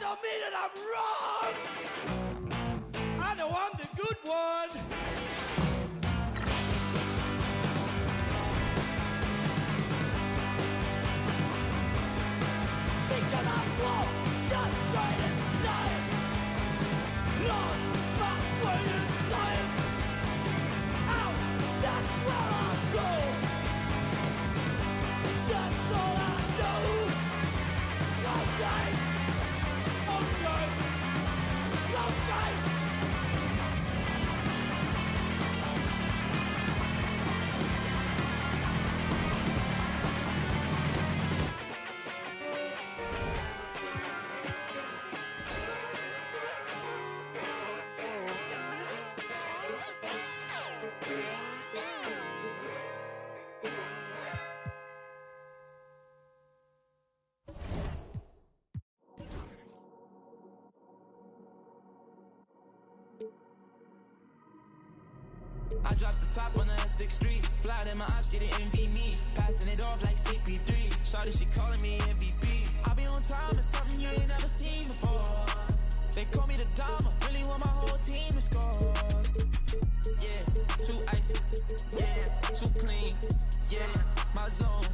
don't mean that I'm wrong. I know I'm the good one. Because I walk just straight inside. Lost my way inside. Out, that's where I go. That's all I know. Okay. Okay. Okay. I dropped the top on the S6 street. Fly in my ops, she didn't envy me. Passing it off like CP3. Shawty, she calling me MVP. I be on time, it's something you ain't never seen before. They call me the Dama, really want my whole team to score. Yeah, too icy. Yeah, too clean. Yeah, my zone.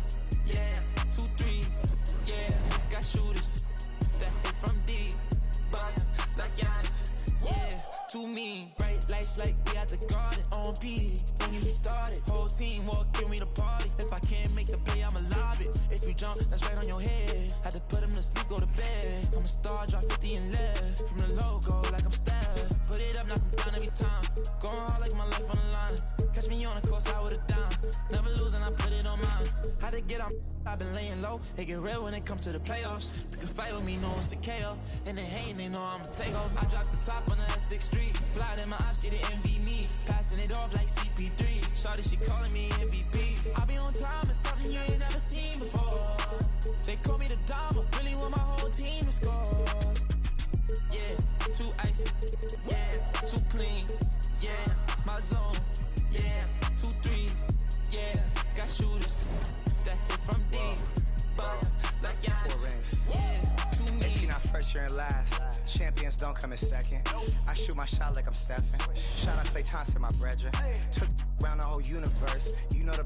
Yeah, 2-3. Yeah, got shooters that hit from deep. Bust like Giannis. Yeah, too mean. Bright lights like we at the garden. On PD, don't get me started. Whole team walk, give me the party. If I can't make the pay, I'ma lob it. If you jump, that's right on your head. Had to put him to sleep, go to bed. I'm a star, drop 50 and left. From the logo, like I'm Steph. Put it up, knock him down every time. Going hard like my life on the line. Catch me on the course, I would've done. Never losing, I put it on mine. Had to get on, I've been laying low. It get real when it comes to the playoffs. You can fight with me, know it's a KO. And they hating, they know I'ma take off. I dropped the top on the S6 street. Fly in my ops, she didn't envy me. Passing it off like CP3. Shawty, she calling me MVP. I be on time, it's something you ain't never seen before. They call me the Dama, really want my whole team to score. Yeah, too icy. Yeah, too clean. Yeah, my zone. Yeah, 2-3. Yeah, got shooters that hit from deep. Bust like Giannis. Yeah, too mean. If you're not first, you're in last. Champions don't come in second. I shoot my shot like I'm Stephen. Shout out Klay Thompson, my brethren. Took around the whole universe. You know the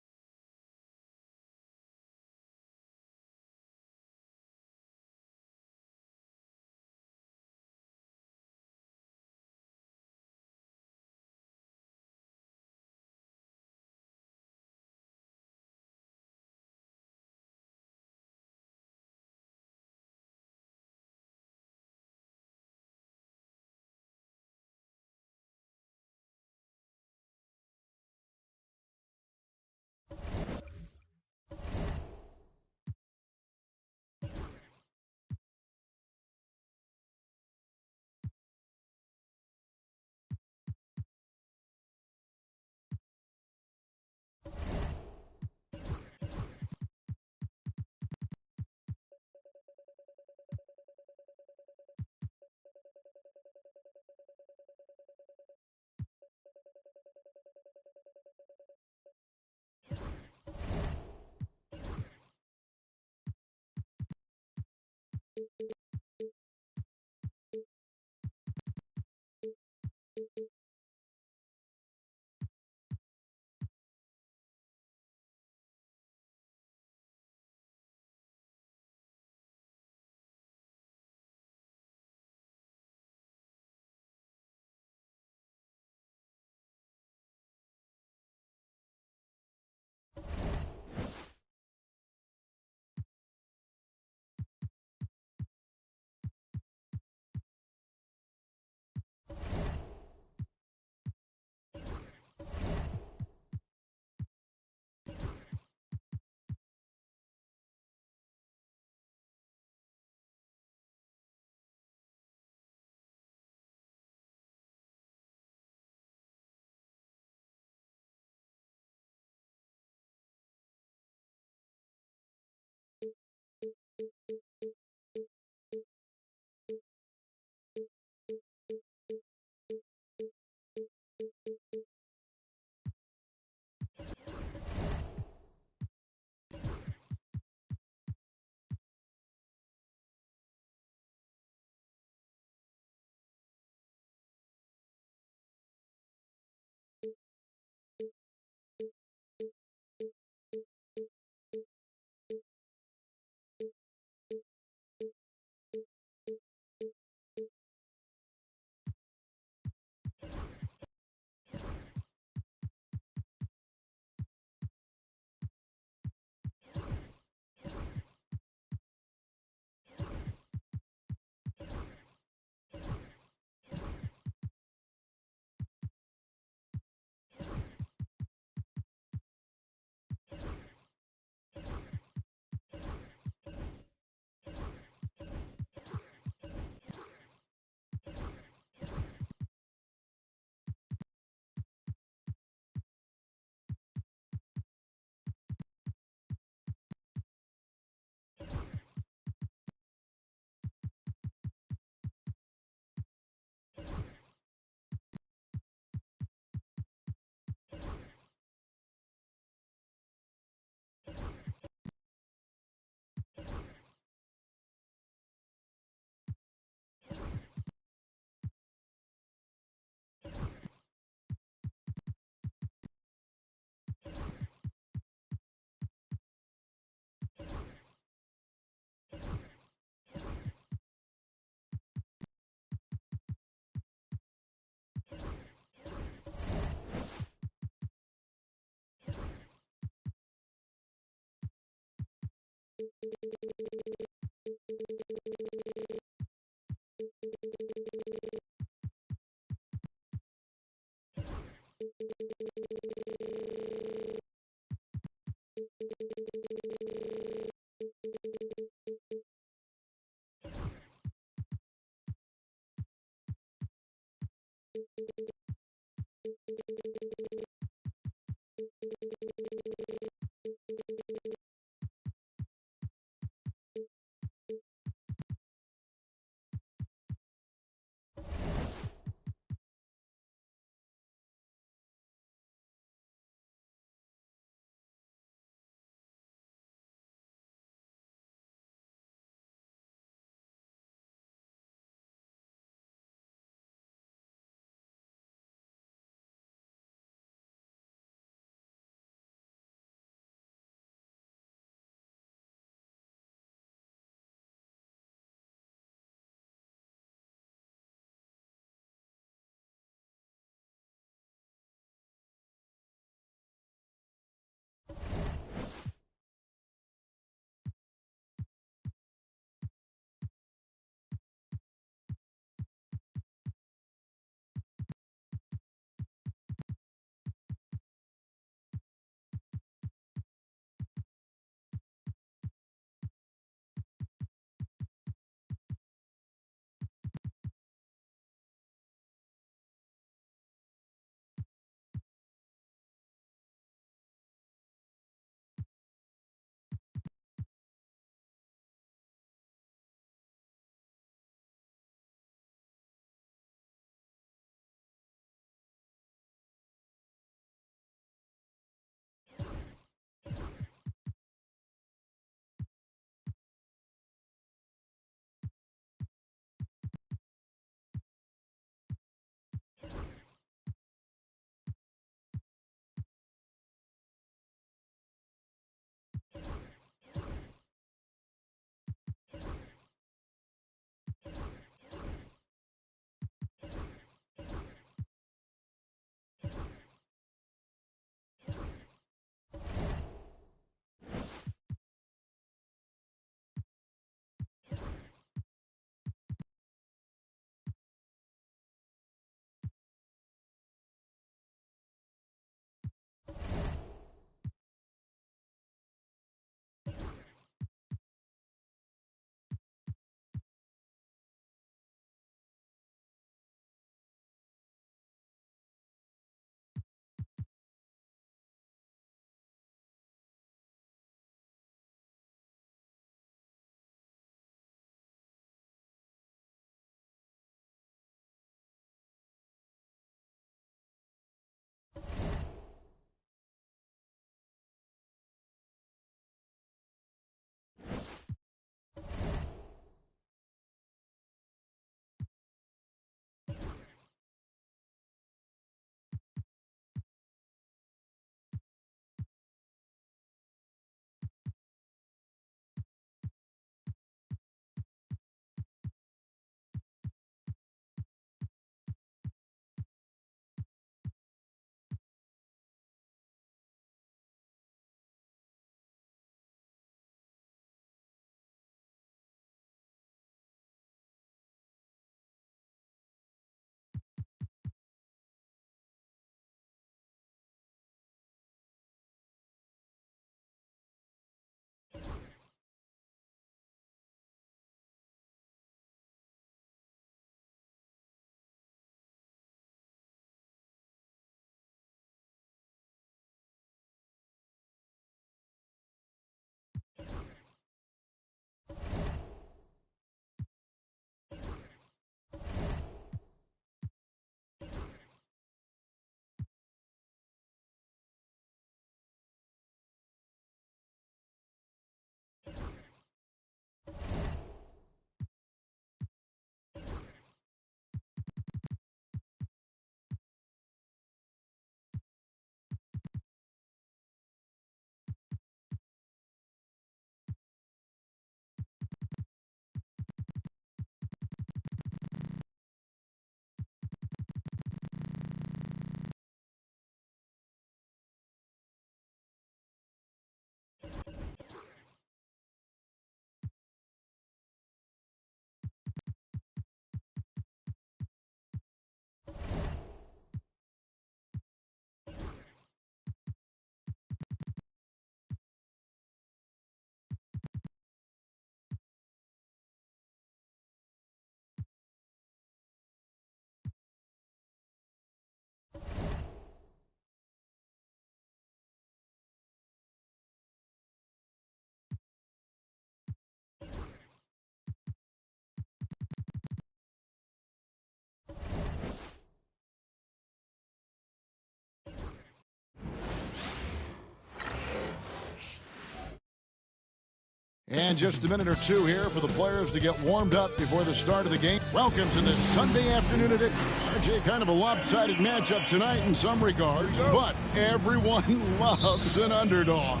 And just a minute or two here for the players to get warmed up before the start of the game. Welcome to this Sunday afternoon edition. RJ, kind of a lopsided matchup tonight in some regards, but everyone loves an underdog.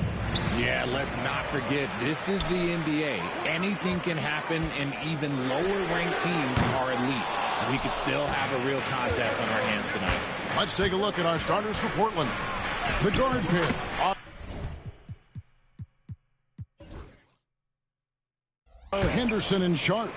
Yeah, let's not forget, this is the NBA. Anything can happen, and even lower-ranked teams are elite. We could still have a real contest on our hands tonight. Let's take a look at our starters for Portland. The guard pair. Henderson and Sharp.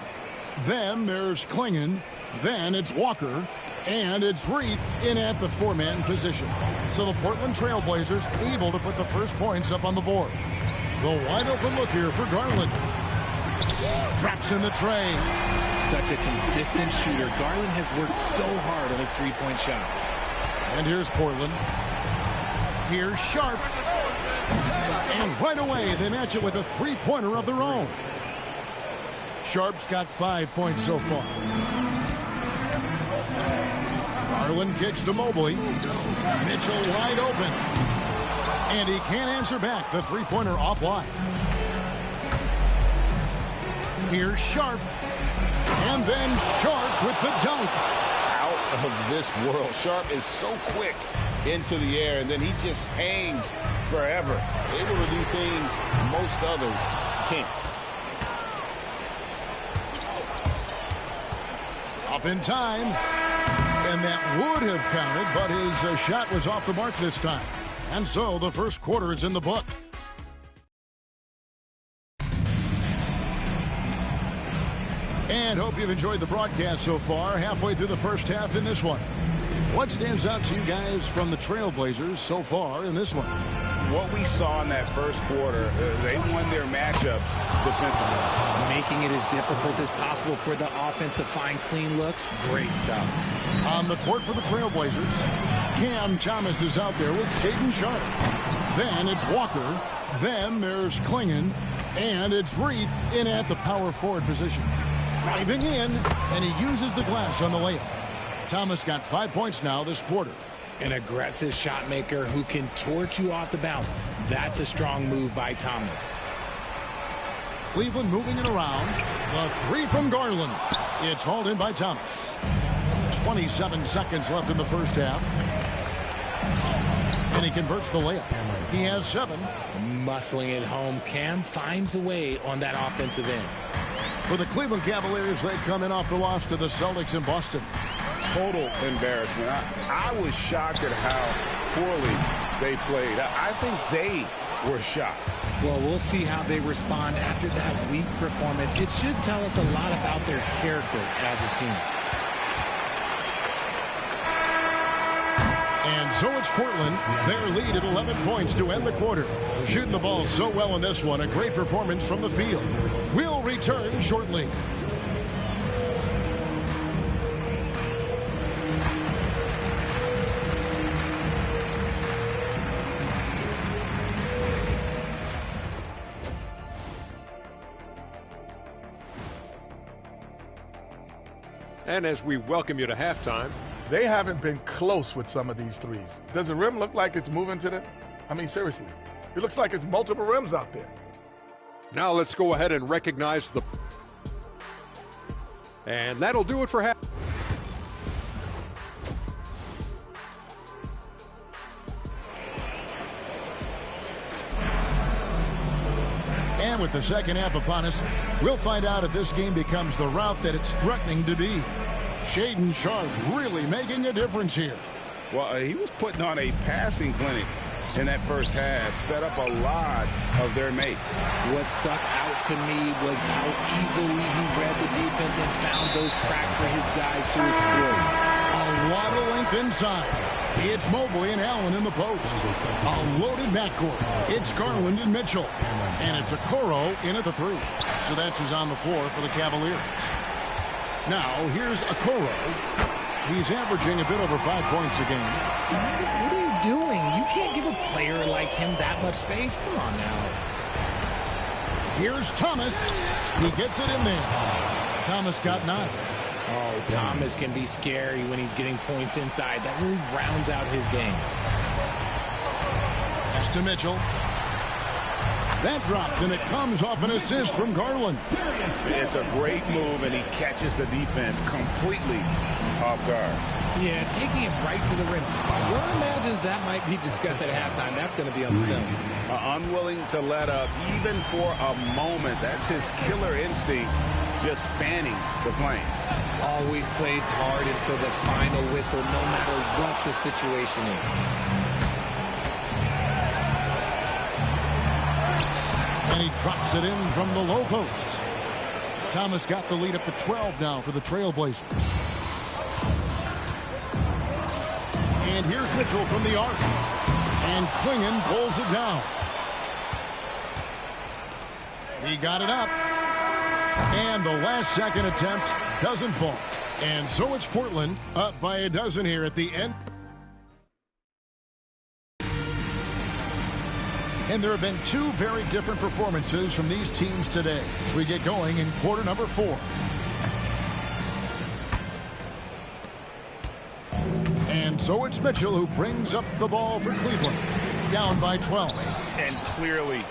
Then there's Klingon. Then it's Walker. And it's Reith in at the four-man position. So the Portland Trailblazers able to put the first points up on the board. The wide-open look here for Garland. Drops in the tray. Such a consistent shooter. Garland has worked so hard on his three-point shot. And here's Portland. Here's Sharp. And right away, they match it with a three-pointer of their own. Sharp's got 5 points so far. Garland kicks to Mobley. Mitchell wide open. And he can't answer back. The three-pointer offline. Here's Sharp. And then Sharp with the dunk. Out of this world. Sharp is so quick into the air, and then he just hangs forever. Able to do things most others can't. Up in time. And that would have counted, but his shot was off the mark this time. And so the first quarter is in the book. And hope you've enjoyed the broadcast so far. Halfway through the first half in this one. What stands out to you guys from the Trailblazers so far in this one? What we saw in that first quarter, they won their matchups defensively. Making it as difficult as possible for the offense to find clean looks. Great stuff. On the court for the Trailblazers, Cam Thomas is out there with Shaedon Sharp. Then it's Walker. Then there's Klingon. And it's Reith in at the power forward position. Driving in, and he uses the glass on the layup. Thomas got 5 points now this quarter. An aggressive shot maker who can torch you off the bounce. That's a strong move by Thomas. Cleveland moving it around. The three from Garland. It's hauled in by Thomas. 27 seconds left in the first half. And he converts the layup. He has 7. Muscling it home. Cam finds a way on that offensive end. For the Cleveland Cavaliers, they come in off the loss to the Celtics in Boston. Total embarrassment. I was shocked at how poorly they played. I think they were shocked. Well, we'll see how they respond after that weak performance. It should tell us a lot about their character as a team. And so it's Portland. Their lead at 11 points to end the quarter. Shooting the ball so well in this one. A great performance from the field. We'll return shortly. And as we welcome you to halftime, They haven't been close with some of these threes. Does the rim look like it's moving to them? I mean, seriously. It looks like it's multiple rims out there. now let's go ahead and recognize the... And that'll do it for half. And with the second half upon us, we'll find out if this game becomes the route that it's threatening to be. Shaedon Sharp really making a difference here. Well, he was putting on a passing clinic in that first half, set up a lot of their mates. What stuck out to me was how easily he read the defense and found those cracks for his guys to exploit. A lot of length inside. It's Mobley and Allen in the post. A loaded backcourt. It's Garland and Mitchell. And it's Okoro in at the 3. So that's who's on the floor for the Cavaliers. Now, here's Okoro. He's averaging a bit over 5 points a game. What are you doing? You can't give a player like him that much space. Come on now. Here's Thomas. He gets it in there. Thomas got 9. Oh, Thomas can be scary when he's getting points inside. That really rounds out his game. Pass to Mitchell. That drops, and it comes off an assist from Garland. It's a great move, and he catches the defense completely off guard. Yeah, taking it right to the rim. One imagines that might be discussed at halftime. That's going to be on the film. Unwilling to let up even for a moment. That's his killer instinct, just fanning the flame. Always plays hard until the final whistle, no matter what the situation is. And he drops it in from the low post. Thomas got the lead up to 12 now for the Trailblazers. And here's Mitchell from the arc. And Klingon pulls it down. He got it up. And the last second attempt doesn't fall. And so it's Portland up by a dozen here at the end. And there have been two very different performances from these teams today. We get going in quarter number 4. And so it's Mitchell who brings up the ball for Cleveland. Down by 12. And clearly,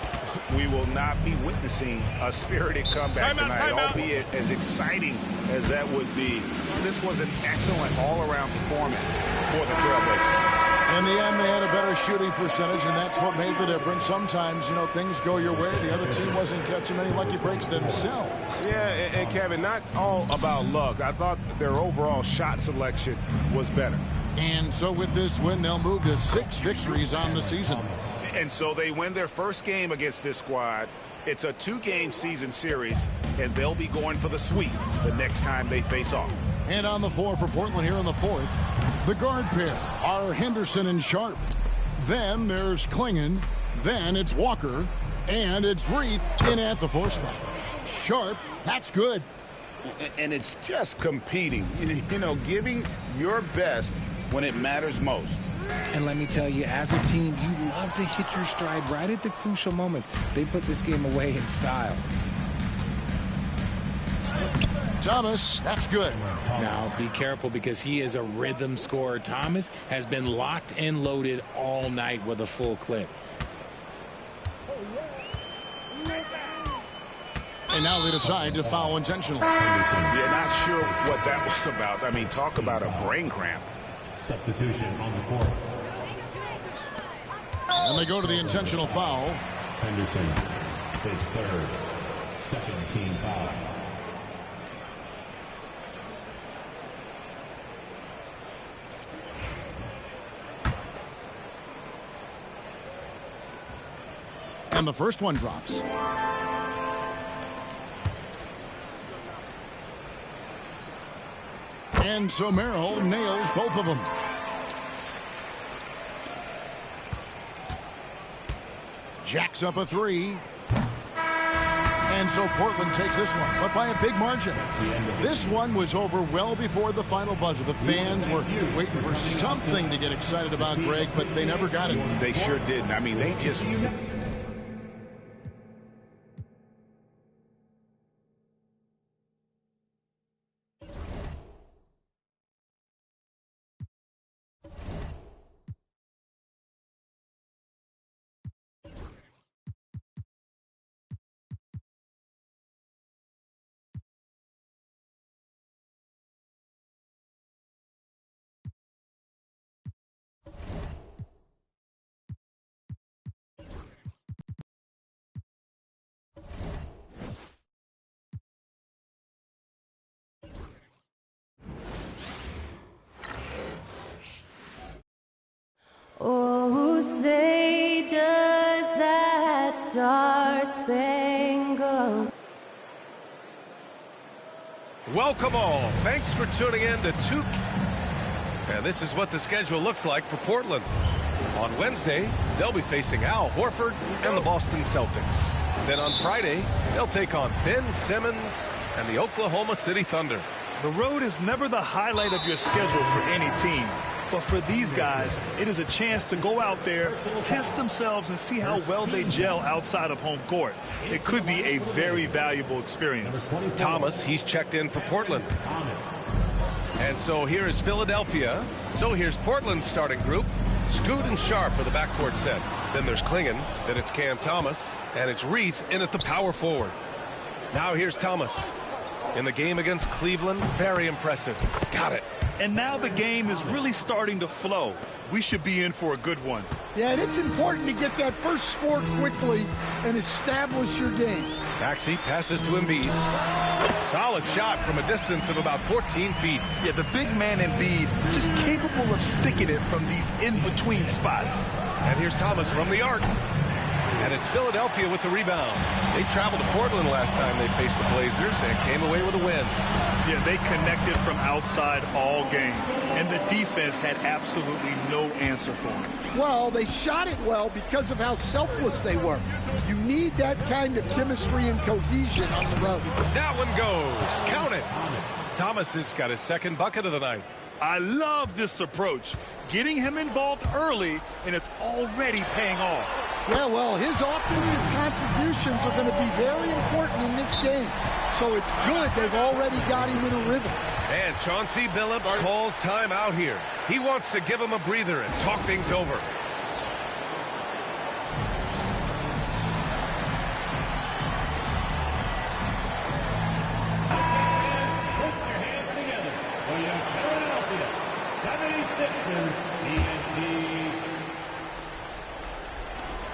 we will not be witnessing a spirited comeback tonight, albeit as exciting as that would be. This was an excellent all-around performance for the Trailblazers. In the end, they had a better shooting percentage, and that's what made the difference. Sometimes, you know, things go your way. The other team wasn't catching many lucky breaks themselves. Yeah, and Kevin, not all about luck. I thought their overall shot selection was better. And so with this win, they'll move to 6 victories on the season. And so they win their first game against this squad. It's a 2-game season series, and they'll be going for the sweep the next time they face off. And on the floor for Portland here in the 4th, the guard pair are Henderson and Sharp. Then there's Klingon. Then it's Walker. And it's Reith in at the 4 spot. Sharp, that's good. And it's just competing, you know, giving your best when it matters most. And let me tell you, as a team, you love to hit your stride right at the crucial moments. They put this game away in style. Thomas, that's good. Now, be careful because he is a rhythm scorer. Thomas has been locked and loaded all night with a full clip. And now they decide to foul intentionally. Yeah, not sure what that was about. I mean, talk about a brain cramp. Substitution on the court. And they go to the intentional foul. Henderson, his 3rd, second team foul. And the first one drops. And so Merrill nails both of them. Jacks up a 3. And so Portland takes this one, but by a big margin. This one was over well before the final buzzer. The fans were waiting for something to get excited about, Greg, but they never got it. They sure didn't. I mean, they just... Oh, say does that star-spangled... Welcome all. Thanks for tuning in to And this is what the schedule looks like for Portland. On Wednesday, they'll be facing Al Horford and the Boston Celtics. Then on Friday, they'll take on Ben Simmons and the Oklahoma City Thunder. The road is never the highlight of your schedule for any team. But for these guys, it is a chance to go out there, test themselves, and see how well they gel outside of home court. It could be a very valuable experience. Thomas, he's checked in for Portland. And so here is Philadelphia. So here's Portland's starting group. Scoot and Sharp are the backcourt set. Then there's Klingon. Then it's Cam Thomas. And it's Reith in at the power forward. Now here's Thomas. In the game against Cleveland, very impressive. Got it. And now the game is really starting to flow. We should be in for a good one. Yeah, and it's important to get that first score quickly and establish your game. Maxey passes to Embiid. Solid shot from a distance of about 14 feet. Yeah, the big man Embiid just capable of sticking it from these in-between spots. And here's Thomas from the arc. And it's Philadelphia with the rebound. They traveled to Portland last time they faced the Blazers and came away with a win. Yeah, they connected from outside all game. And the defense had absolutely no answer for them. Well, they shot it well because of how selfless they were. You need that kind of chemistry and cohesion on the road. That one goes. Count it. Thomas has got his second bucket of the night. I love this approach. Getting him involved early, and it's already paying off. Yeah, well, his offensive contributions are going to be very important in this game. So it's good they've already got him in a rhythm. And Chauncey Billups calls time out here. He wants to give him a breather and talk things over.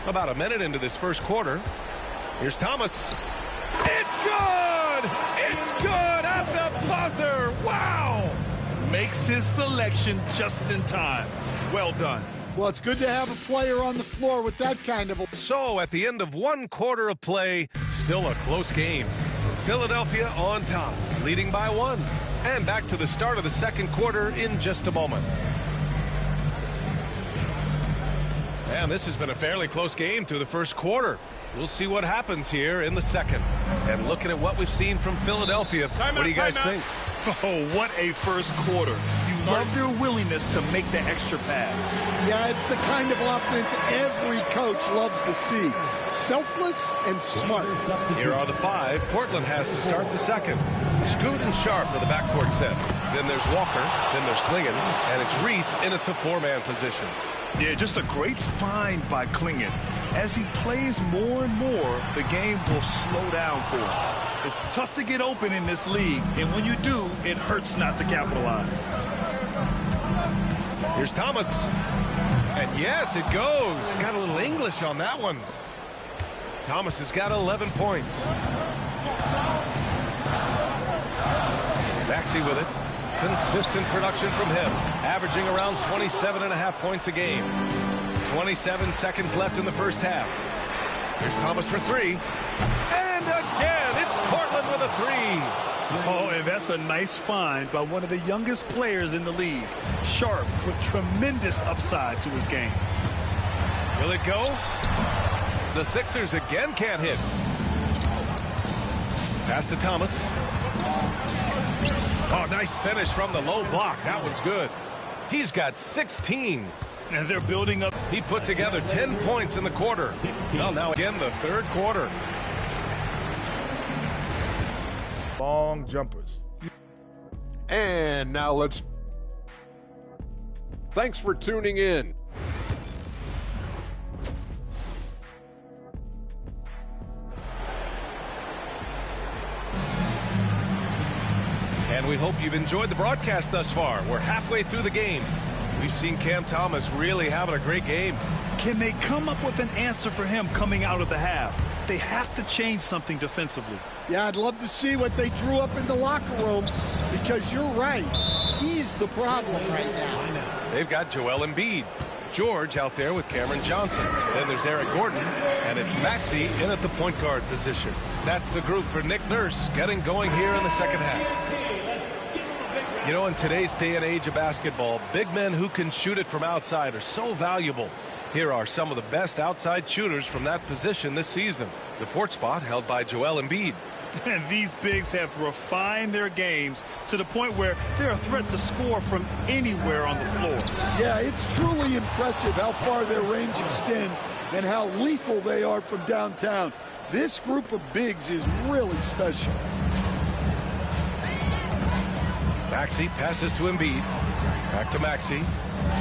About a minute into this first quarter. Here's Thomas. It's good! It's good at the buzzer! Wow! Makes his selection just in time. Well done. Well, it's good to have a player on the floor with that kind of... So, at the end of one quarter of play, still a close game. Philadelphia on top, leading by 1. And back to the start of the second quarter in just a moment. And this has been a fairly close game through the first quarter. We'll see what happens here in the second. And looking at what we've seen from Philadelphia, what do you guys think? Oh, what a first quarter. You love their willingness to make the extra pass. Yeah, it's the kind of offense every coach loves to see. Selfless and smart. Here are the 5 Portland has to start the second. Scoot and Sharp are the backcourt set. Then there's Walker. Then there's Klingon. And it's Reith in at the 4-man position. Yeah, just a great find by Klingon. As he plays more and more, the game will slow down for him. It's tough to get open in this league, and when you do, it hurts not to capitalize. Here's Thomas. And yes, it goes. Got a little English on that one. Thomas has got 11 points. Maxey with it. Consistent production from him, averaging around 27.5 points a game. 27 seconds left in the first half. Here's Thomas for 3. And again, it's Portland with a 3. Oh, and that's a nice find by one of the youngest players in the league. Sharp with tremendous upside to his game. Will it go? The Sixers again can't hit. Pass to Thomas. Oh, nice finish from the low block. That one's good. He's got 16. And they're building up. He put together 10 points in the quarter. Well, now again, the third quarter. Long jumpers. And now let's... Thanks for tuning in. And we hope you've enjoyed the broadcast thus far. We're halfway through the game. We've seen Cam Thomas really having a great game. Can they come up with an answer for him coming out of the half? They have to change something defensively. Yeah, I'd love to see what they drew up in the locker room, because you're right. He's the problem right now. They've got Joel Embiid. George out there with Cameron Johnson. Then there's Eric Gordon, and it's Maxey in at the point guard position. That's the group for Nick Nurse getting going here in the second half. You know, in today's day and age of basketball, big men who can shoot it from outside are so valuable. Here are some of the best outside shooters from that position this season. The 4th spot held by Joel Embiid. And these bigs have refined their games to the point where they're a threat to score from anywhere on the floor. Yeah, it's truly impressive how far their range extends and how lethal they are from downtown. This group of bigs is really special. Maxey passes to Embiid. Back to Maxey.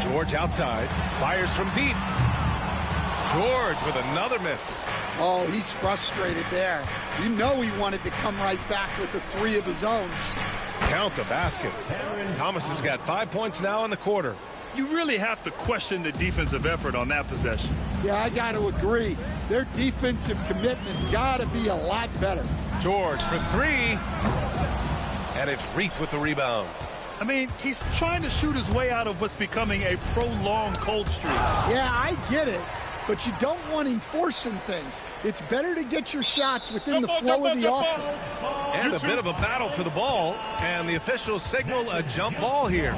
George outside. Fires from deep. George with another miss. Oh, he's frustrated there. You know he wanted to come right back with the three of his own. Count the basket. Thomas has got 5 points now in the quarter. You really have to question the defensive effort on that possession. Yeah, I got to agree. Their defensive commitment's got to be a lot better. George for three. And it's Reith with the rebound. I mean, he's trying to shoot his way out of what's becoming a prolonged cold streak. Yeah, I get it. But you don't want him forcing things. It's better to get your shots within the flow of the offense. And a bit of a battle for the ball. And the officials signal a jump ball here.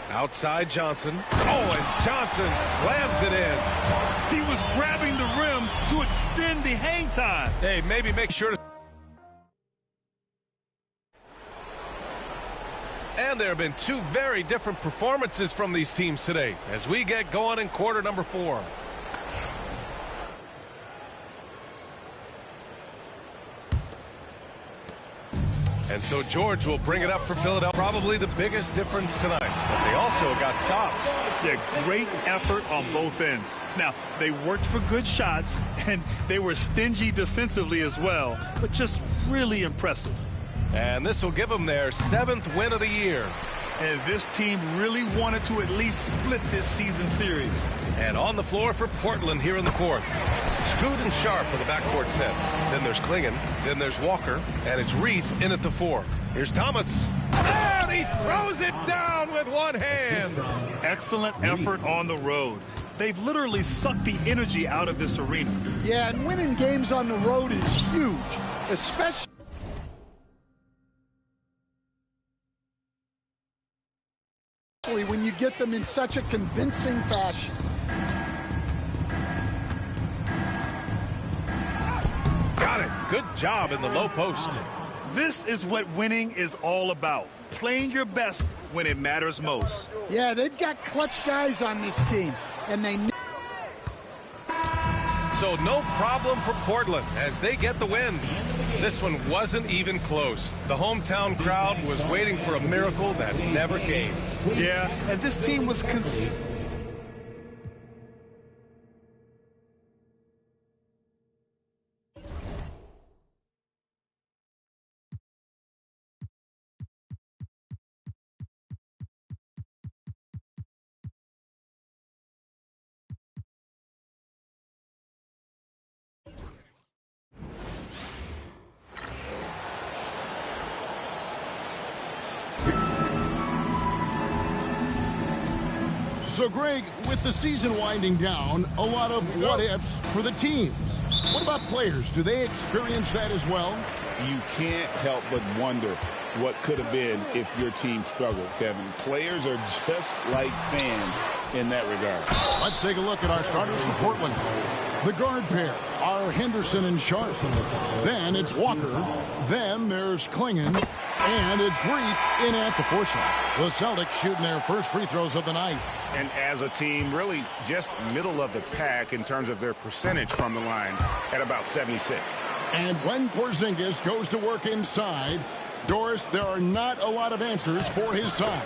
Outside Johnson. Oh, and Johnson slams it in. He was grabbing the rim to extend the hang time. Hey, maybe make sure to... And there have been two very different performances from these teams today as we get going in quarter number 4. And so George will bring it up for Philadelphia. Probably the biggest difference tonight. But they also got stops. Yeah, great effort on both ends. Now, they worked for good shots, and they were stingy defensively as well, but just really impressive. And this will give them their 7th win of the year. And this team really wanted to at least split this season series. And on the floor for Portland here in the 4th. Scoot and Sharp for the backcourt set. Then there's Klingon. Then there's Walker. And it's Reith in at the 4. Here's Thomas. And he throws it down with one hand. Excellent effort on the road. They've literally sucked the energy out of this arena. Yeah, and winning games on the road is huge, especially when you get them in such a convincing fashion. Got it. Good job in the low post. This is what winning is all about. Playing your best when it matters most. Yeah, they've got clutch guys on this team, and they... So no problem for Portland as they get the win. This one wasn't even close. The hometown crowd was waiting for a miracle that never came. Yeah, and this team was So, Greg, with the season winding down, a lot of what-ifs for the teams. What about players? Do they experience that as well? You can't help but wonder what could have been if your team struggled, Kevin. Players are just like fans in that regard. Let's take a look at our starters for Portland. The guard pair are Henderson and Sharp. Then it's Walker. Then there's Klingon. And it's Reith in at the 4 shot. The Celtics shooting their first free throws of the night. And as a team, really just middle of the pack in terms of their percentage from the line at about 76. And when Porzingis goes to work inside, Doris, there are not a lot of answers for his size.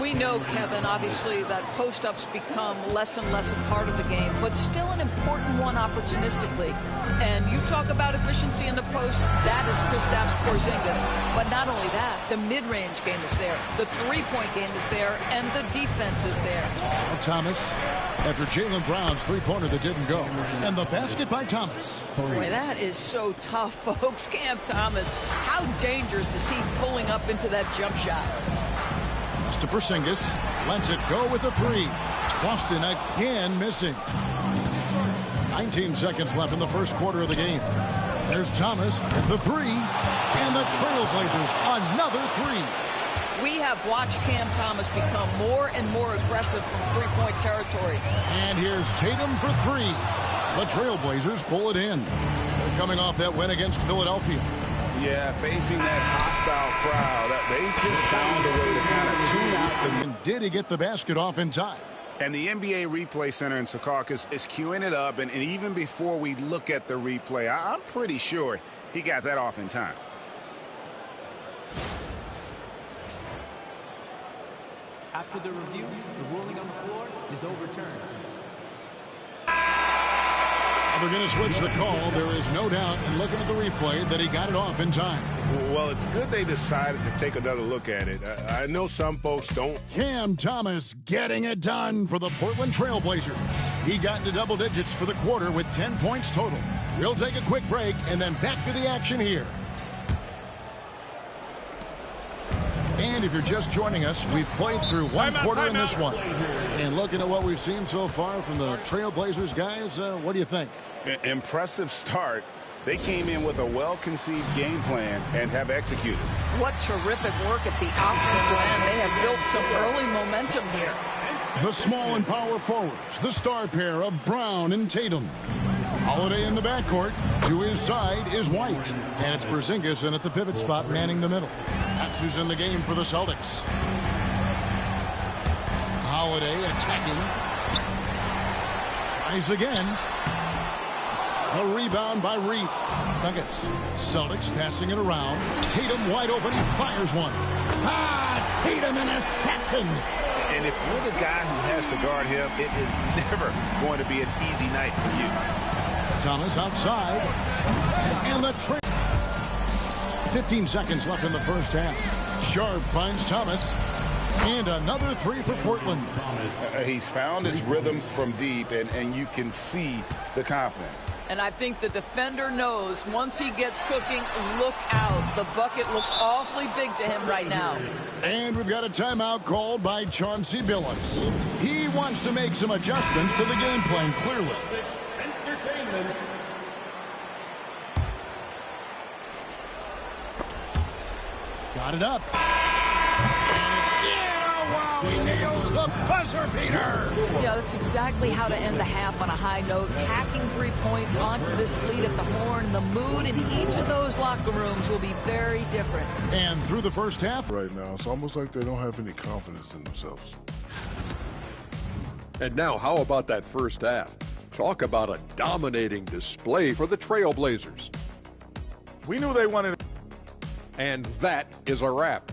We know, Kevin, obviously, that post-ups become less and less a part of the game, but still an important one opportunistically. And you talk about efficiency in the post, that is Kristaps Porzingis. But not only that, the mid-range game is there, the three-point game is there, and the defense is there. Now Thomas, after Jaylen Brown's three-pointer that didn't go. And the basket by Thomas. Boy, that is so tough, folks. Cam Thomas, how dangerous is he pulling up into that jump shot? To Porzingis, lets it go with a 3. Boston again missing. 19 seconds left in the first quarter of the game. There's Thomas with the 3, and the Trailblazers another 3. We have watched Cam Thomas become more and more aggressive from three-point territory. And here's Tatum for 3. The Trailblazers pull it in. They're coming off that win against Philadelphia. Yeah, facing that hostile crowd, they just found a way to kind of tune out them. And did he get the basket off in time? And the NBA Replay Center in Secaucus is queuing it up, and even before we look at the replay, I'm pretty sure he got that off in time. After the review, the ruling on the floor is overturned. They're going to switch the call. There is no doubt, and looking at the replay, that he got it off in time. Well, it's good they decided to take another look at it. I know some folks don't. Cam Thomas getting it done for the Portland Trailblazers. He got into double digits for the quarter with 10 points total. We'll take a quick break and then back to the action here. And if you're just joining us, we've played through one quarter in this one. And looking at what we've seen so far from the Trailblazers guys, what do you think? Impressive start. They came in with a well-conceived game plan and have executed. What terrific work at the offensive end. They have built some early momentum here. The small and power forwards, the star pair of Brown and Tatum. Holiday in the backcourt. To his side is White. And it's Porzingis in at the pivot spot manning the middle. That's who's in the game for the Celtics. Holiday attacking. Tries again. A rebound by Reith. Nuggets. Celtics passing it around. Tatum wide open. He fires one. Tatum an assassin. And if you're the guy who has to guard him, it is never going to be an easy night for you. Thomas outside. And the 15 seconds left in the first half. Sharp finds Thomas. And another three for Portland. He's found his rhythm from deep, and you can see the confidence. And I think the defender knows once he gets cooking, look out. The bucket looks awfully big to him right now. And we've got a timeout called by Chauncey Billups. He wants to make some adjustments to the game plan, clearly. Entertainment. Got it up. He nails the buzzer beater. Yeah, that's exactly how to end the half on a high note. Tacking 3 points onto this lead at the horn. The mood in each of those locker rooms will be very different. And through the first half. Right now, it's almost like they don't have any confidence in themselves. And now, how about that first half? Talk about a dominating display for the Trailblazers. We knew they wanted. And that is a wrap.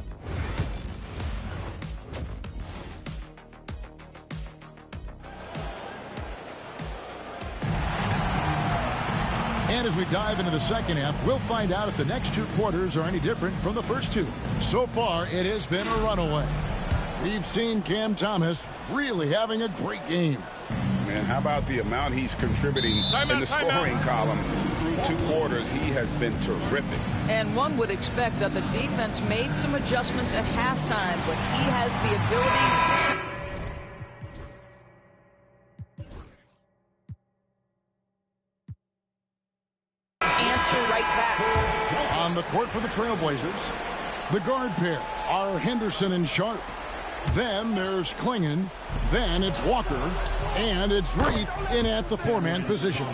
And as we dive into the second half, we'll find out if the next two quarters are any different from the first two. So far, it has been a runaway. We've seen Cam Thomas really having a great game. And how about the amount he's contributing in the scoring column? Through 2 quarters, he has been terrific. And one would expect that the defense made some adjustments at halftime, but he has the ability to right back. On the court for the Trailblazers, the guard pair are Henderson and Sharp. Then there's Klingon. Then it's Walker. And it's Reith in at the 4-man position.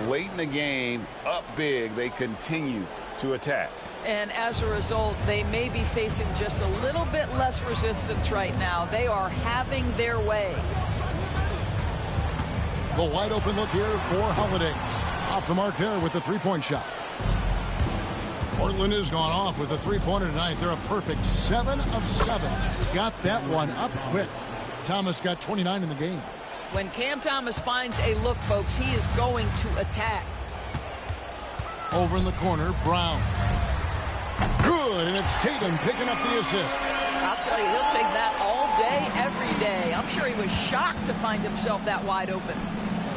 Late in the game, up big, they continue to attack. And as a result, they may be facing just a little bit less resistance right now. They are having their way. The wide open look here for Holiday. Off the mark there with the three-point shot. Portland has gone off with a three-pointer tonight. They're a perfect 7 of 7. Got that one up quick. Thomas got 29 in the game. When Cam Thomas finds a look, folks, he is going to attack. Over in the corner, Brown. Good, and it's Tatum picking up the assist. I'll tell you, he'll take that all day, every day. I'm sure he was shocked to find himself that wide open.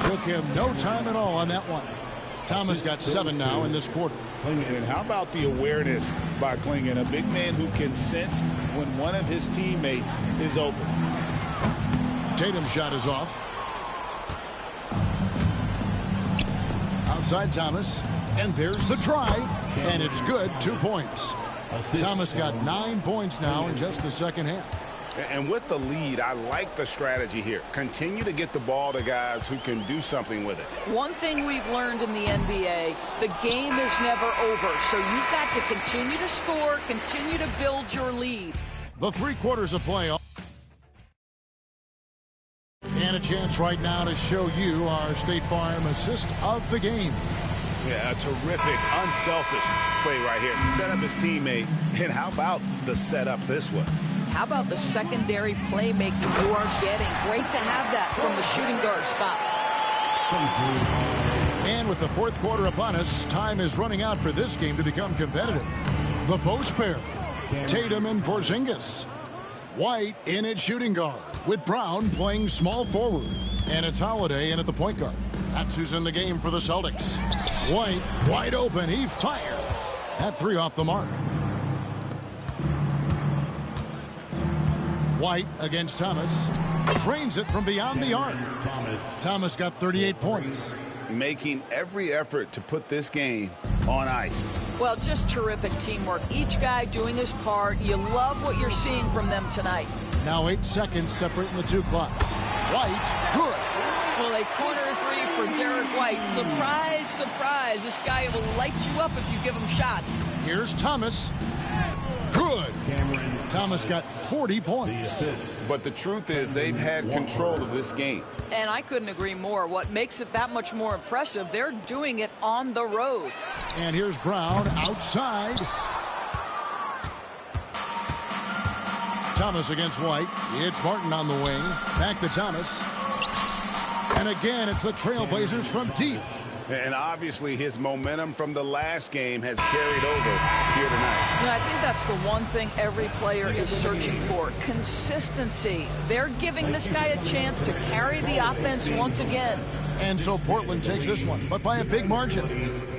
Took him no time at all on that one. Thomas got 7 now in this quarter. And how about the awareness by Klingon, a big man who can sense when one of his teammates is open. Tatum's shot is off. Outside Thomas, and there's the drive, and it's good, 2 points. Thomas got 9 points now in just the second half. And with the lead, I like the strategy here. Continue to get the ball to guys who can do something with it. One thing we've learned in the NBA, the game is never over. So you've got to continue to score, continue to build your lead. The 3 quarters of play. And a chance right now to show you our State Farm assist of the game. Yeah, a terrific, unselfish play right here. Set up his teammate. And how about the setup this was? how about the secondary playmaking you are getting? Great to have that from the shooting guard spot. And with the fourth quarter upon us, time is running out for this game to become competitive. The post pair, Tatum and Porzingis. White in at shooting guard, with Brown playing small forward. And it's Holiday in at the point guard. That's who's in the game for the Celtics. White, wide open, he fires. That three off the mark. White against Thomas. Drains it from beyond the arc. Thomas got 38 points. Making every effort to put this game on ice. Well, just terrific teamwork. Each guy doing his part. You love what you're seeing from them tonight. Now 8 seconds separating the two clocks. White, good. Well, a corner three for Derek White. Surprise, surprise. This guy will light you up if you give him shots. Here's Thomas. Good. Thomas got 40 points. But the truth is they've had control of this game. And I couldn't agree more. What makes it that much more impressive, they're doing it on the road. And here's Brown outside. Thomas against White. It's Martin on the wing. Back to Thomas. And again, it's the Trailblazers from deep. And obviously his momentum from the last game has carried over here tonight. And I think that's the one thing every player is searching for. Consistency. They're giving this guy a chance to carry the offense once again. And so Portland takes this one, but by a big margin.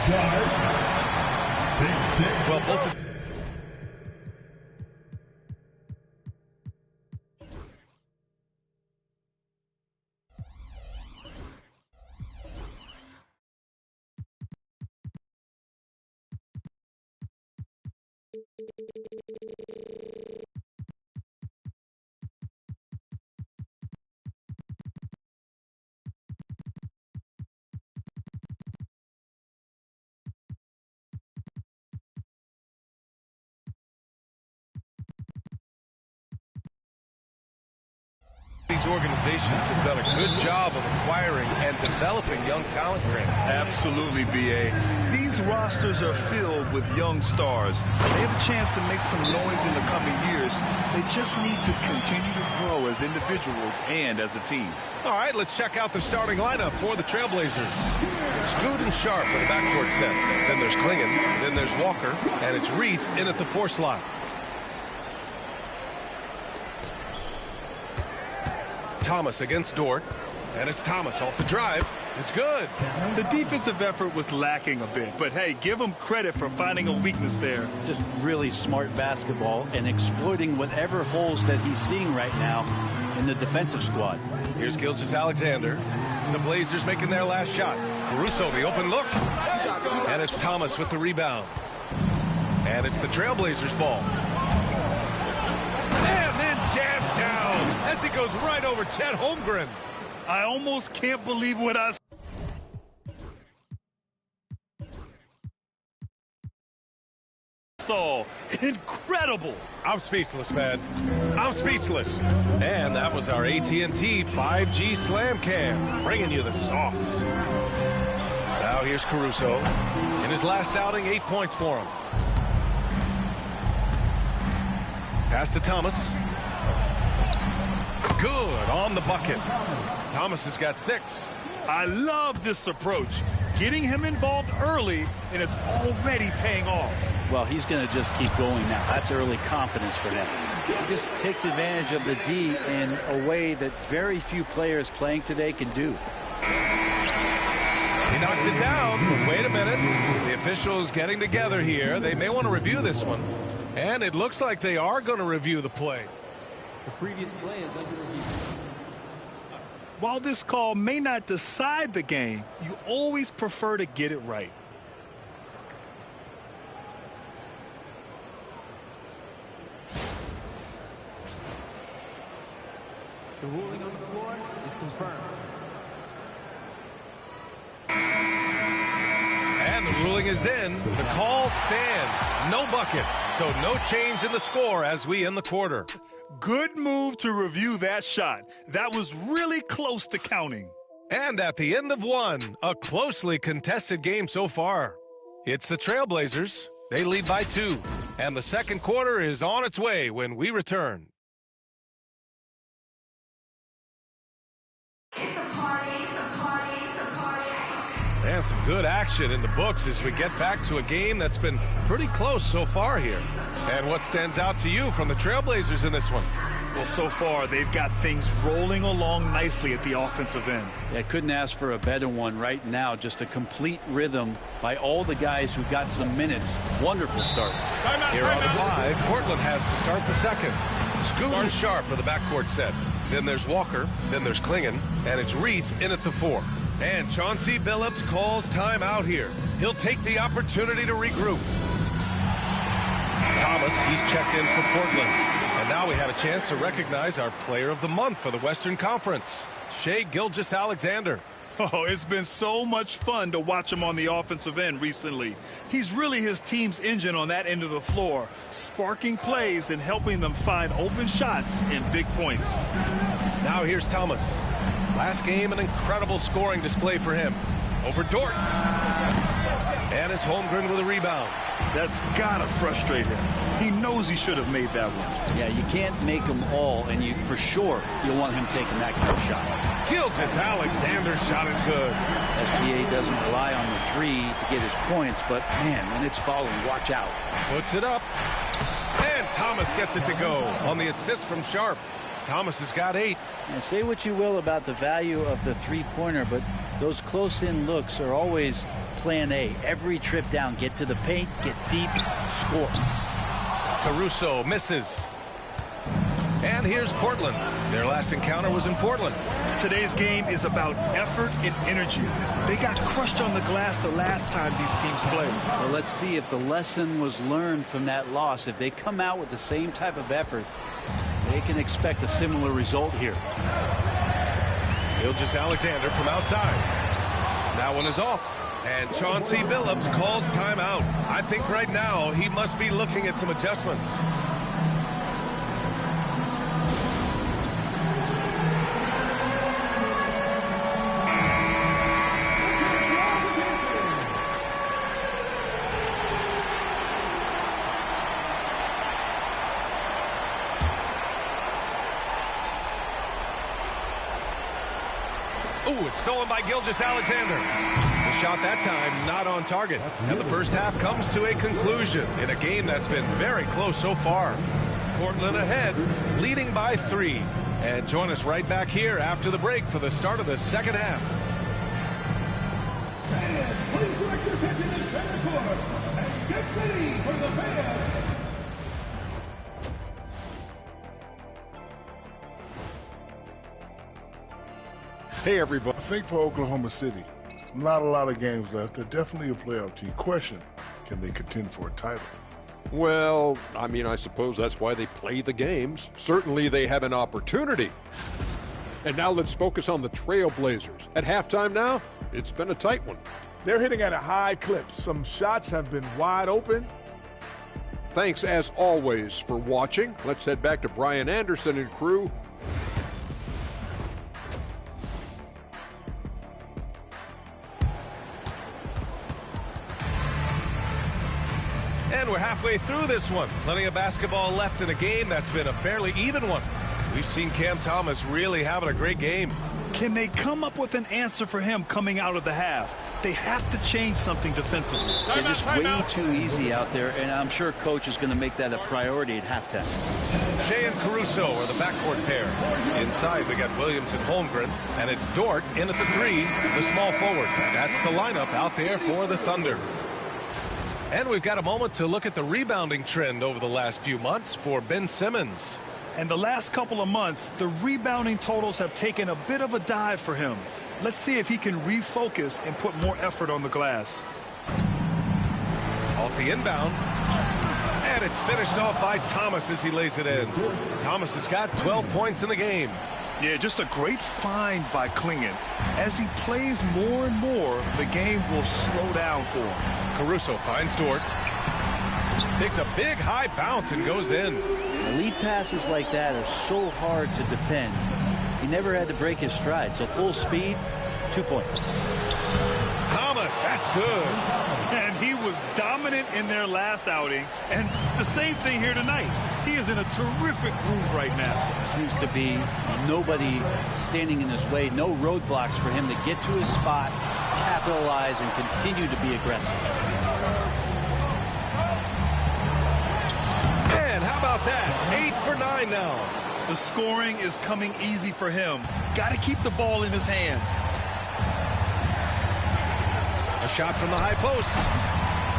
Guard, 6'6". Well, both these organizations have done a good job of acquiring and developing young talent, Grant. Absolutely, B.A. These rosters are filled with young stars. They have a chance to make some noise in the coming years. They just need to continue to grow as individuals and as a team. All right, let's check out the starting lineup for the Trailblazers. Scoot and Sharp in the backcourt set. Then there's Klingon. Then there's Walker. And it's Reith in at the 4 slot. Thomas against Dort, and it's Thomas off the drive. It's good. The defensive effort was lacking a bit, but hey, give them credit for finding a weakness there. Just really smart basketball and exploiting whatever holes that he's seeing right now in the defensive squad. Here's Gilgeous-Alexander. The Blazers making their last shot. Caruso, the open look. And it's Thomas with the rebound. And it's the Trailblazers' ball. And then jammed down as he goes right over Chet Holmgren. I almost can't believe what I saw. Incredible. I'm speechless, man. I'm speechless. And that was our AT&T 5G Slam Cam, bringing you the sauce. Now here's Caruso. In his last outing, 8 points for him. Pass to Thomas. Good on the bucket. Thomas has got 6. I love this approach. Getting him involved early, and it's already paying off. Well, he's going to just keep going now. That's early confidence for him. He just takes advantage of the D in a way that very few players playing today can do. He knocks it down. Wait a minute. The officials getting together here. They may want to review this one. And it looks like they are going to review the play. The previous play is under review. While this call may not decide the game, you always prefer to get it right. The ruling on the floor is confirmed. And the ruling is in. The call stands. No bucket. So no change in the score as we end the quarter. Good move to review that shot. That was really close to counting. And at the end of one, a closely contested game so far. It's the Trailblazers. They lead by 2. And the second quarter is on its way when we return. And some good action in the books as we get back to a game that's been pretty close so far here. And what stands out to you from the Trailblazers in this one? Well, so far, they've got things rolling along nicely at the offensive end. Yeah, couldn't ask for a better one right now. Just a complete rhythm by all the guys who got some minutes. Wonderful start. Here on the 5, Portland has to start the second. Scoot and Sharp are the backcourt set. Then there's Walker, then there's Klingen, and it's Reith in at the 4. And Chauncey Billups calls timeout here. He'll take the opportunity to regroup. Thomas, he's checked in for Portland. And now we have a chance to recognize our player of the month for the Western Conference, Shai Gilgeous-Alexander. Oh, it's been so much fun to watch him on the offensive end recently. He's really his team's engine on that end of the floor, sparking plays and helping them find open shots and big points. Now here's Thomas. Last game, an incredible scoring display for him. Over Dort. And it's Holmgren with a rebound. That's got to frustrate him. He knows he should have made that one. Yeah, you can't make them all, and you for sure you'll want him taking that kind of shot. Gilgeous-Alexander's shot is good. SGA doesn't rely on the 3 to get his points, but man, when it's falling, watch out. Puts it up. And Thomas gets it to go on the assist from Sharp. Thomas has got 8. And say what you will about the value of the three-pointer, but those close-in looks are always plan A. Every trip down, get to the paint, get deep, score. Caruso misses. And here's Portland. Their last encounter was in Portland. Today's game is about effort and energy. They got crushed on the glass the last time these teams played. Well, let's see if the lesson was learned from that loss. If they come out with the same type of effort, they can expect a similar result here. Gilgeous-Alexander from outside. That one is off. And Chauncey Billups calls timeout. I think right now he must be looking at some adjustments. Ooh, it's stolen by Gilgeous-Alexander. The shot that time not on target. And the first half comes to a conclusion in a game that's been very close so far. Portland ahead, leading by 3. And join us right back here after the break for the start of the second half. Fans, please direct your attention to center court and get ready for the fans. Hey, everybody. I think for Oklahoma City, not a lot of games left. They're definitely a playoff team. Question, can they contend for a title? Well, I mean, I suppose that's why they play the games. Certainly they have an opportunity. And now let's focus on the Trailblazers. At halftime now, it's been a tight one. They're hitting at a high clip. Some shots have been wide open. Thanks, as always, for watching. Let's head back to Brian Anderson and crew. And we're halfway through this one. Plenty of basketball left in a game that's been a fairly even one. We've seen Cam Thomas really having a great game. Can they come up with an answer for him coming out of the half? They have to change something defensively. They're just way too easy out there, and I'm sure Coach is going to make that a priority at halftime. Shai and Caruso are the backcourt pair. Inside, we got Williams and Holmgren, and it's Dort in at the 3, the small forward. That's the lineup out there for the Thunder. And we've got a moment to look at the rebounding trend over the last few months for Ben Simmons. And the last couple of months, the rebounding totals have taken a bit of a dive for him. Let's see if he can refocus and put more effort on the glass. Off the inbound. And it's finished off by Thomas as he lays it in. Thomas has got 12 points in the game. Yeah, just a great find by Clingan. As he plays more and more, the game will slow down for him. Caruso finds Dort. Takes a big high bounce and goes in. Lead passes like that are so hard to defend. He never had to break his stride, so full speed, 2 points. Thomas, that's good. And he was dominant in their last outing, and the same thing here tonight. He is in a terrific groove right now. Seems to be nobody standing in his way, no roadblocks for him to get to his spot, capitalize, and continue to be aggressive. And how about that? 8 for 9 now. The scoring is coming easy for him. Got to keep the ball in his hands. A shot from the high post.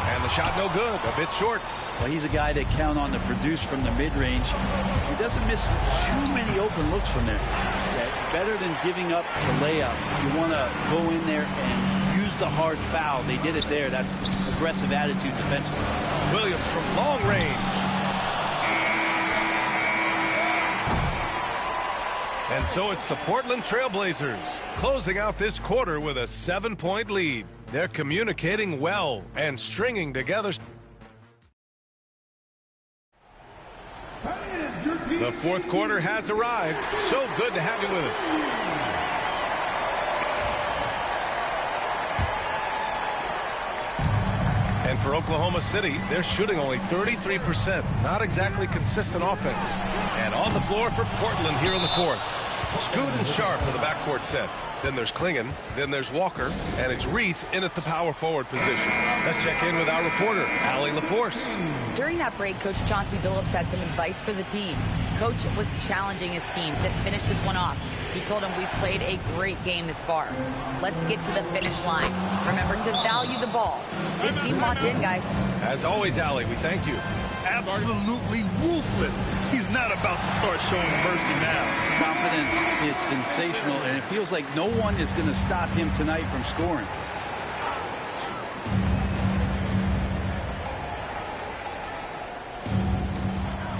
And the shot no good, a bit short. Well, he's a guy that count on to produce from the mid-range. He doesn't miss too many open looks from there. Yeah, better than giving up the layup. You want to go in there and use the hard foul. They did it there. That's aggressive attitude defensively. Williams from long range. And so it's the Portland Trailblazers closing out this quarter with a 7-point lead. They're communicating well and stringing together. The fourth quarter has arrived. So good to have you with us. And for Oklahoma City, they're shooting only 33%. Not exactly consistent offense. And on the floor for Portland here in the fourth. Scoot and Sharp in the backcourt set. Then there's Clingan. Then there's Walker. And it's Reith in at the power forward position. Let's check in with our reporter, Allie LaForce. During that break, Coach Chauncey Billups had some advice for the team. Coach was challenging his team to finish this one off. He told them, we've played a great game this far. Let's get to the finish line. Remember to value the ball. This team locked in, guys. As always, Allie, we thank you. Absolutely ruthless. He's not about to start showing mercy now. Confidence is sensational, and it feels like no one is going to stop him tonight from scoring.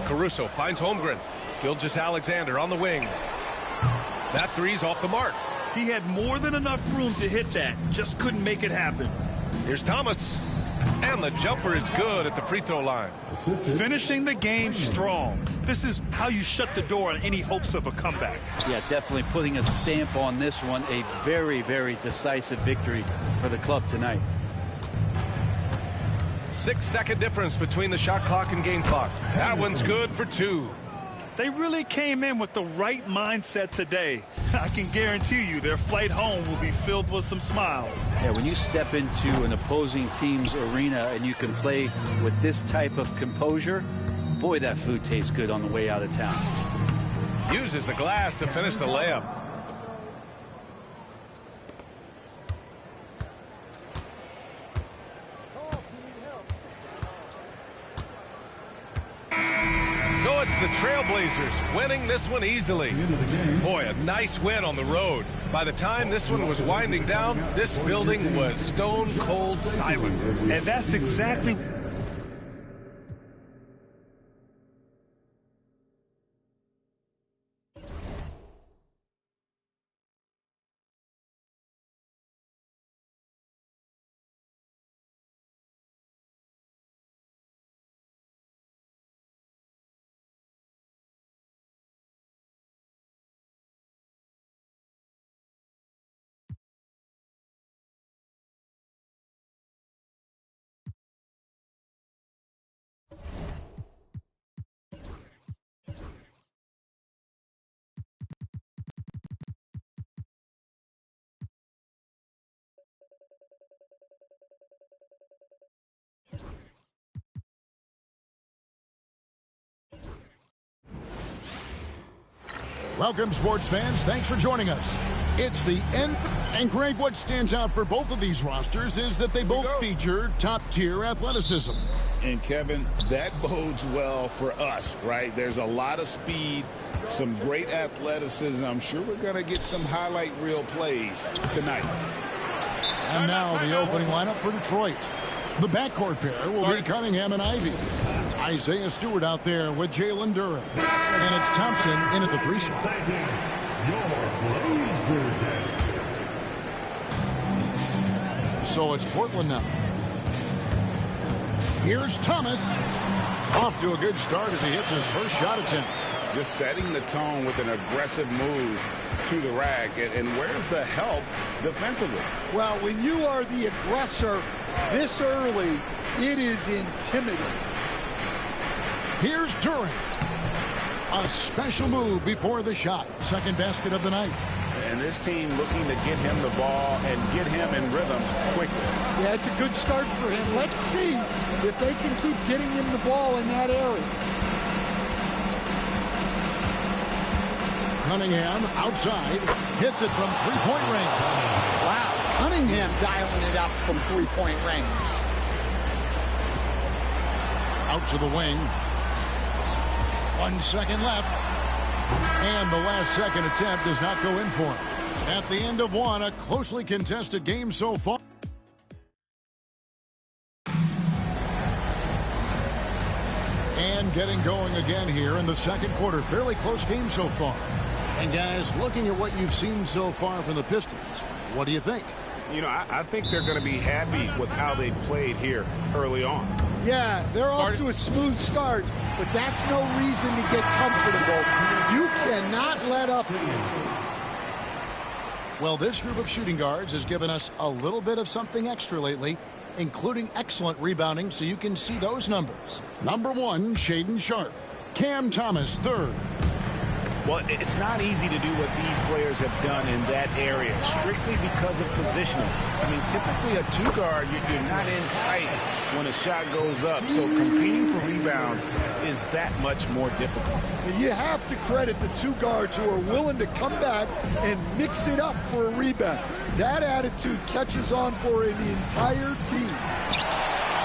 Caruso finds Holmgren. Gilgeous-Alexander on the wing. That three's off the mark. He had more than enough room to hit that. Just couldn't make it happen. Here's Thomas. And the jumper is good at the free throw line. Finishing the game strong. This is how you shut the door on any hopes of a comeback. Yeah, definitely putting a stamp on this one. A very, very decisive victory for the club tonight. 6-second difference between the shot clock and game clock. That one's good for 2. They really came in with the right mindset today. I can guarantee you their flight home will be filled with some smiles. Yeah, when you step into an opposing team's arena and you can play with this type of composure, boy, that food tastes good on the way out of town. Uses the glass to finish the layup. So it's the Trailblazers winning this one easily. Boy, a nice win on the road. By the time this one was winding down, this building was stone cold silent. And that's exactly Welcome, sports fans. Thanks for joining us. It's the end. And Greg, what stands out for both of these rosters is that they both feature top-tier athleticism. And, Kevin, that bodes well for us, right? There's a lot of speed, some great athleticism. I'm sure we're going to get some highlight reel plays tonight. And now the opening lineup for Detroit. The backcourt pair will be Cunningham and Ivy. Isaiah Stewart out there with Jalen Durham. And it's Thompson in at the 3 slot. So it's Portland now. Here's Thomas. Off to a good start as he hits his first shot attempt. Just setting the tone with an aggressive move to the rack. And where's the help defensively? Well, when you are the aggressor this early, it is intimidating. Here's Durham. A special move before the shot. Second basket of the night. And this team looking to get him the ball and get him in rhythm quickly. Yeah, it's a good start for him. Let's see if they can keep getting him the ball in that area. Cunningham outside. Hits it from three-point range. Wow, Cunningham dialing it up from three-point range. Out to the wing. 1 second left. And the last second attempt does not go in for him. At the end of one, a closely contested game so far. And getting going again here in the second quarter. Fairly close game so far. And guys, looking at what you've seen so far from the Pistons, what do you think? You know, I think they're going to be happy with how they played here early on. Yeah, they're off to a smooth start, but that's no reason to get comfortable. You cannot let up in this league. Well, this group of shooting guards has given us a little bit of something extra lately, including excellent rebounding, so you can see those numbers. Number 1, Shaedon Sharpe. Cam Thomas, 3rd. Well, it's not easy to do what these players have done in that area, strictly because of positioning. I mean, typically a 2-guard, you're not in tight when a shot goes up, so competing for rebounds is that much more difficult. And you have to credit the 2 guards who are willing to come back and mix it up for a rebound. That attitude catches on for the entire team.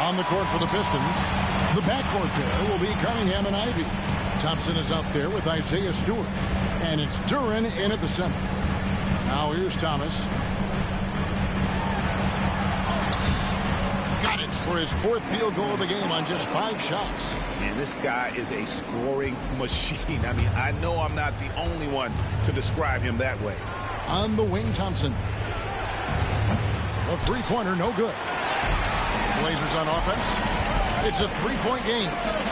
On the court for the Pistons, the backcourt pair will be Cunningham and Ivy. Thompson is out there with Isaiah Stewart. And it's Duran in at the center. Now here's Thomas. Got it for his 4th field goal of the game on just 5 shots. Man, this guy is a scoring machine. I mean, I know I'm not the only one to describe him that way. On the wing, Thompson. The 3-pointer, no good. Blazers on offense. It's a 3-point game.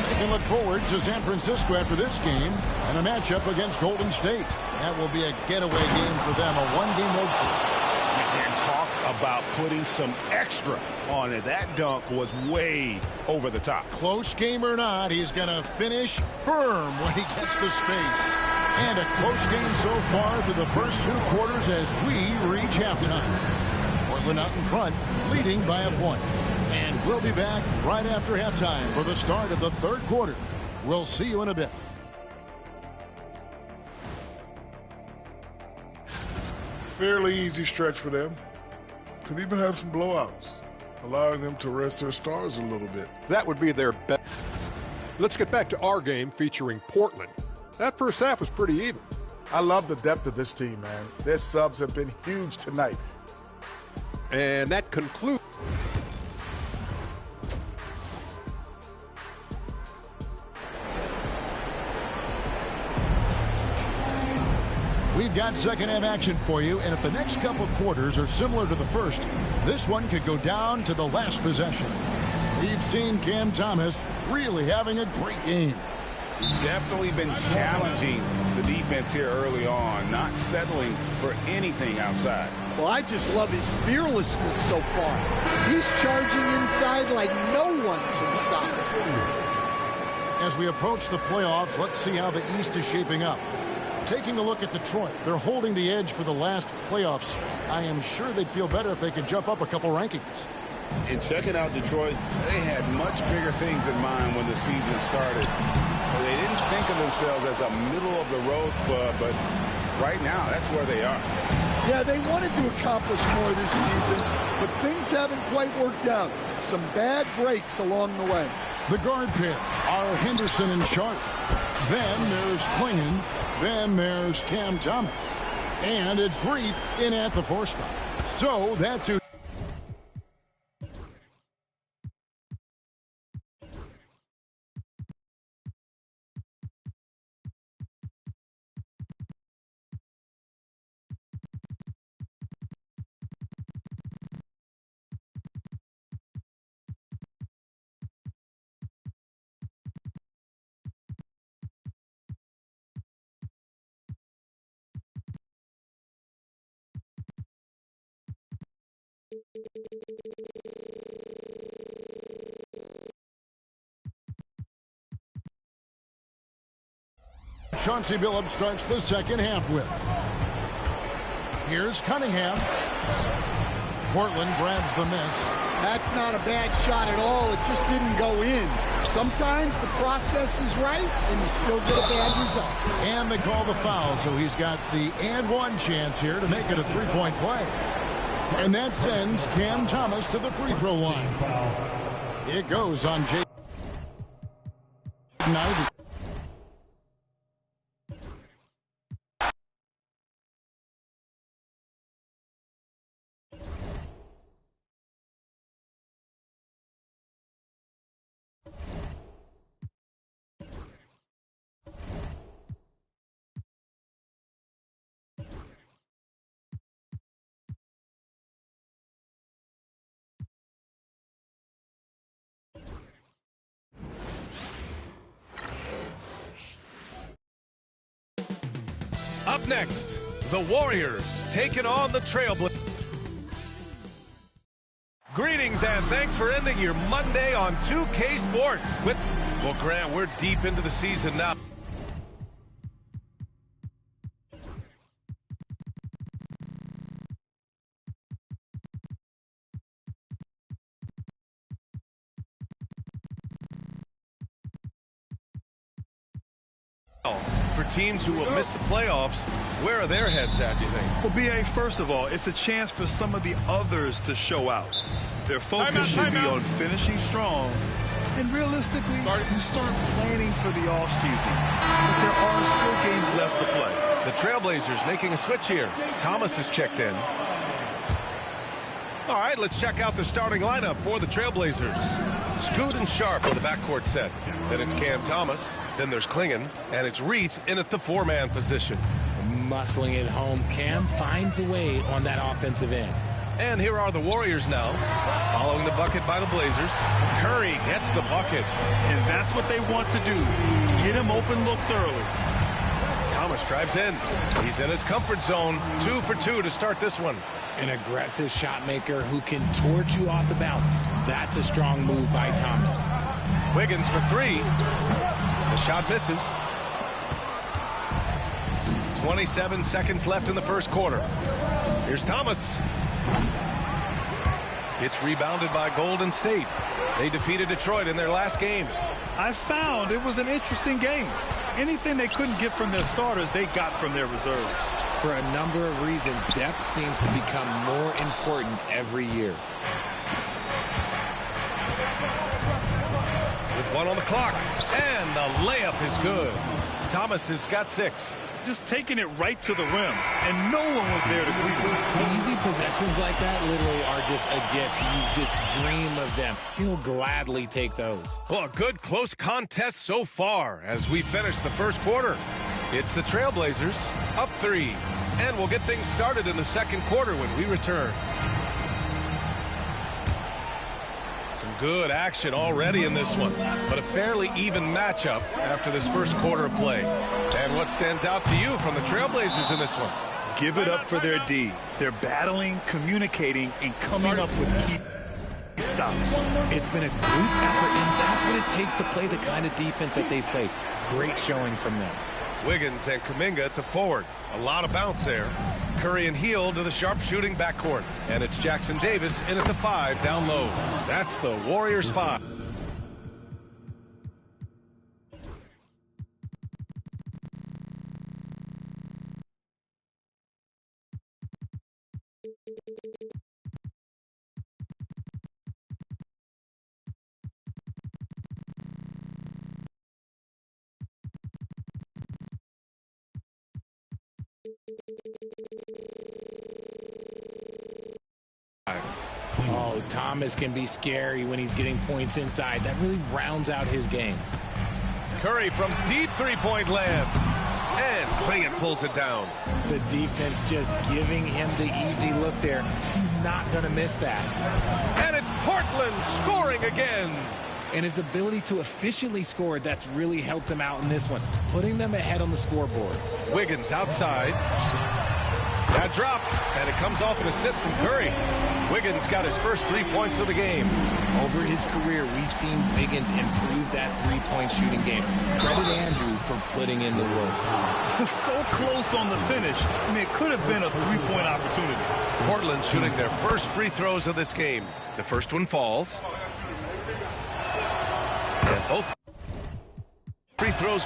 They can look forward to San Francisco after this game and a matchup against Golden State. That will be a getaway game for them, a 1-game road trip. And talk about putting some extra on it. That dunk was way over the top. Close game or not, he's going to finish firm when he gets the space. And a close game so far through the first 2 quarters as we reach halftime. Portland out in front, leading by a point. And we'll be back right after halftime for the start of the 3rd quarter. We'll see you in a bit. Fairly easy stretch for them. Could even have some blowouts, allowing them to rest their stars a little bit. That would be their best. Let's get back to our game featuring Portland. That first half was pretty even. I love the depth of this team, man. Their subs have been huge tonight. And that concludes. We've got second half action for you, and if the next couple quarters are similar to the first, this one could go down to the last possession. We've seen Cam Thomas really having a great game. Definitely been challenging the defense here early on, not settling for anything outside. Well, I just love his fearlessness so far. He's charging inside like no one can stop him. As we approach the playoffs, let's see how the East is shaping up. Taking a look at Detroit, they're holding the edge for the last playoffs. I am sure they'd feel better if they could jump up a couple rankings. In checking out Detroit, they had much bigger things in mind when the season started. They didn't think of themselves as a middle-of-the-road club, but right now, that's where they are. Yeah, they wanted to accomplish more this season, but things haven't quite worked out. Some bad breaks along the way. The guard pair are Henderson and Sharp. Then there's Klingon. Then there's Cam Thomas. And it's Freeth in at the 4 spot. So that's who. Chauncey Billups starts the second half with. Here's Cunningham. Portland grabs the miss. That's not a bad shot at all. It just didn't go in. Sometimes the process is right, and you still get a bad result. And they call the foul, so he's got the and one chance here to make it a 3-point play. And that sends Cam Thomas to the free throw line. It goes on J. Up next, the Warriors taking on the Trailblazers. Greetings and thanks for ending your Monday on 2K Sports. Well, Grant, we're deep into the season now. For teams who will miss the playoffs, where are their heads at, do you think? Well, B.A., first of all, it's a chance for some of the others to show out. Their focus should be on finishing strong, and realistically, you start planning for the offseason. But there are still games left to play. The Trailblazers making a switch here. Thomas is checked in. All right, let's check out the starting lineup for the Trailblazers. Scoot and Sharp are the backcourt set. Then it's Cam Thomas. Then there's Klingon. And it's Freeth in at the 4-man position. Muscling it home, Cam finds a way on that offensive end. And here are the Warriors now. Following the bucket by the Blazers. Curry gets the bucket. And that's what they want to do. Get him open looks early. Thomas drives in. He's in his comfort zone. 2 for 2 to start this one. An aggressive shot maker who can torch you off the bounce. That's a strong move by Thomas. Wiggins for 3. The shot misses. 27 seconds left in the first quarter. Here's Thomas. It's rebounded by Golden State. They defeated Detroit in their last game. I found it was an interesting game. Anything they couldn't get from their starters, they got from their reserves. For a number of reasons, depth seems to become more important every year. With 1 on the clock, and the layup is good. Thomas has got 6. Just taking it right to the rim, and no one was there to greet him. Easy possessions like that literally are just a gift. You just dream of them. He'll gladly take those. Well, a good close contest so far as we finish the first quarter. It's the Trailblazers up 3, and we'll get things started in the second quarter when we return. Some good action already in this one, but a fairly even matchup after this first quarter of play. And what stands out to you from the Trailblazers in this one? Give it up for their D. They're battling, communicating, and coming up with key stops. It's been a group effort, and that's what it takes to play the kind of defense that they've played. Great showing from them. Wiggins and Kuminga at the forward. A lot of bounce there. Curry and Heel to the sharpshooting backcourt. And it's Jackson Davis in at the 5 down low. That's the Warriors 5. Oh, Thomas can be scary when he's getting points inside. That really rounds out his game. Curry from deep three-point land. And Clingan pulls it down. The defense just giving him the easy look there. He's not going to miss that. And it's Portland scoring again. And his ability to efficiently score, that's really helped him out in this one, putting them ahead on the scoreboard. Wiggins outside. That drops, and it comes off an assist from Curry. Wiggins got his first 3 points of the game. Over his career, we've seen Wiggins improve that three-point shooting game. Credit Andrew for putting in the work. So close on the finish. I mean, it could have been a three-point opportunity. Portland shooting their first free throws of this game. The first one falls. And both free throws